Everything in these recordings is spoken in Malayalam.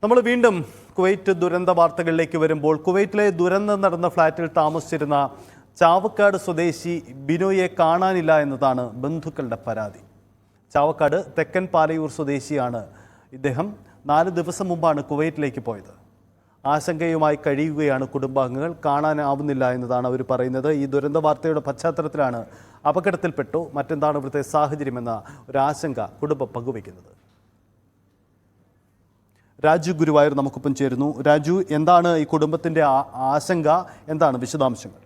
നമ്മൾ വീണ്ടും കുവൈറ്റ് ദുരന്ത വാർത്തകളിലേക്ക് വരുമ്പോൾ കുവൈറ്റിലെ ദുരന്തം നടന്ന ഫ്ളാറ്റിൽ താമസിച്ചിരുന്ന ചാവക്കാട് സ്വദേശി ബിനോയെ കാണാനില്ല എന്നതാണ് ബന്ധുക്കളുടെ പരാതി. ചാവക്കാട് തെക്കൻ പാലയൂർ സ്വദേശിയാണ് ഇദ്ദേഹം. 4 ദിവസം മുമ്പാണ് കുവൈറ്റിലേക്ക് പോയത്. ആശങ്കയുമായി കഴിയുകയാണ് കുടുംബാംഗങ്ങൾ. കാണാനാവുന്നില്ല എന്നതാണ് അവർ പറയുന്നത്. ഈ ദുരന്ത വാർത്തയുടെ പശ്ചാത്തലത്തിലാണ് അപകടത്തിൽപ്പെട്ടു, മറ്റെന്താണ് ഇവിടുത്തെ സാഹചര്യമെന്ന ഒരു ആശങ്ക കുടുംബം പങ്കുവയ്ക്കുന്നത്. രാജു ഗുരുവായൂർ നമുക്കൊപ്പം ചേരുന്നു. രാജു, എന്താണ് ഈ കുടുംബത്തിന്റെ ആശങ്ക, എന്താണ് വിശദാംശങ്ങൾ?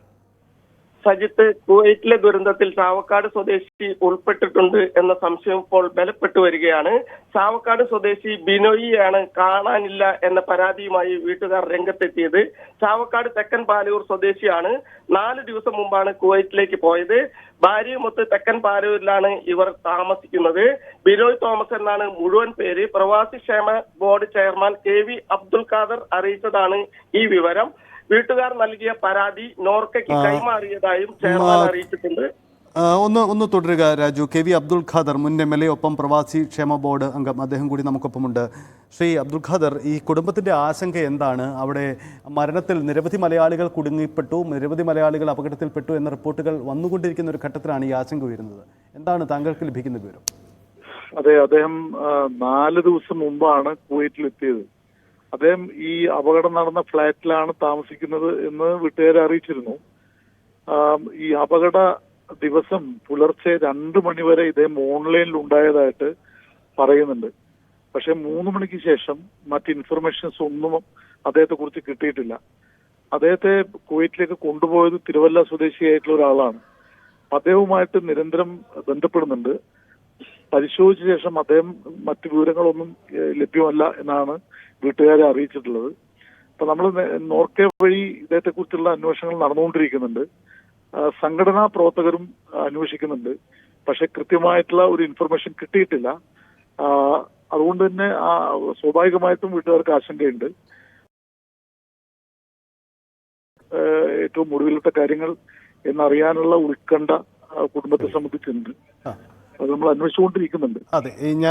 സജിത്ത്, കുവൈറ്റിലെ ദുരന്തത്തിൽ ചാവക്കാട് സ്വദേശി ഉൾപ്പെട്ടിട്ടുണ്ട് എന്ന സംശയം ഇപ്പോൾ ബലപ്പെട്ടു വരികയാണ്. ചാവക്കാട് സ്വദേശി ബിനോയിയാണ് കാണാനില്ല എന്ന പരാതിയുമായി വീട്ടുകാർ രംഗത്തെത്തിയത്. ചാവക്കാട് തെക്കൻ പാലയൂർ സ്വദേശിയാണ്. 4 ദിവസം മുമ്പാണ് കുവൈറ്റിലേക്ക് പോയത്. ഭാര്യയുമൊത്ത് തെക്കൻ പാലയൂരിലാണ് ഇവർ താമസിക്കുന്നത്. ബിനോയ് തോമസ് എന്നാണ് മുഴുവൻ പേര്. പ്രവാസി ക്ഷേമ board chairman KV Abdul Khader അറിയിച്ചതാണ് ഈ വിവരം. വീട്ടുകാർ നൽകിയ പരാതി നോർക്കയ്ക്ക് കൈമാറിയതായും ചെയർമാൻ അറിയിച്ചിട്ടുണ്ട്. ഒന്ന് തുടരുക രാജു. KV അബ്ദുൽ ഖാദർ, മുൻ MLA, ഒപ്പം പ്രവാസി ക്ഷേമ ബോർഡ് അംഗം, അദ്ദേഹം കൂടി നമുക്കൊപ്പമുണ്ട്. ശ്രീ അബ്ദുൽ ഖാദർ, ഈ കുടുംബത്തിന്റെ ആശങ്ക എന്താണ്? അവിടെ മരണത്തിൽ നിരവധി മലയാളികൾ കുടുങ്ങിപ്പെട്ടു, നിരവധി മലയാളികൾ അപകടത്തിൽപ്പെട്ടു എന്ന റിപ്പോർട്ടുകൾ വന്നുകൊണ്ടിരിക്കുന്ന ഒരു ഘട്ടത്തിലാണ് ഈ ആശങ്ക ഉയരുന്നത്. എന്താണ് താങ്കൾക്ക് ലഭിക്കുന്ന വിവരം? അതെ, അദ്ദേഹം 4 ദിവസം മുമ്പാണ് കുവൈറ്റിലെത്തിയത്. അദ്ദേഹം ഈ അപകടം നടന്ന ഫ്ളാറ്റിലാണ് താമസിക്കുന്നത് എന്ന് വീട്ടുകാരെ അറിയിച്ചിരുന്നു. ഈ അപകട ദിവസം പുലർച്ചെ 2 മണിവരെ ഇദ്ദേഹം ഓൺലൈനിൽ ഉണ്ടായതായിട്ട് പറയുന്നുണ്ട്. പക്ഷെ 3 മണിക്ക് ശേഷം മറ്റ് ഇൻഫർമേഷൻസ് ഒന്നും അദ്ദേഹത്തെ കുറിച്ച് കിട്ടിയിട്ടില്ല. അദ്ദേഹത്തെ കുവൈറ്റിലേക്ക് കൊണ്ടുപോയത് തിരുവല്ല സ്വദേശിയായിട്ടുള്ള ഒരാളാണ്. അദ്ദേഹവുമായിട്ട് നിരന്തരം ബന്ധപ്പെടുന്നുണ്ട്. പരിശോധിച്ച ശേഷം അദ്ദേഹം മറ്റു വിവരങ്ങളൊന്നും ലഭ്യമല്ല എന്നാണ് വീട്ടുകാരെ അറിയിച്ചിട്ടുള്ളത്. അപ്പൊ നമ്മൾ നോർക്കെ വഴി ഇദ്ദേഹത്തെ കുറിച്ചുള്ള അന്വേഷണങ്ങൾ നടന്നുകൊണ്ടിരിക്കുന്നുണ്ട്. സംഘടനാ പ്രവർത്തകരും അന്വേഷിക്കുന്നുണ്ട്. പക്ഷെ കൃത്യമായിട്ടുള്ള ഒരു ഇൻഫർമേഷൻ കിട്ടിയിട്ടില്ല. അതുകൊണ്ട് തന്നെ സ്വാഭാവികമായിട്ടും വീട്ടുകാർക്ക് ആശങ്കയുണ്ട്. ഏറ്റവും ഒടുവിലത്തെ കാര്യങ്ങൾ എന്നറിയാനുള്ള ഉത്കണ്ഠ കുടുംബത്തെ സംബന്ധിച്ചുണ്ട്. അത് നമ്മൾ അന്വേഷിച്ചുകൊണ്ടിരിക്കുന്നുണ്ട്. അതെ, ഞാൻ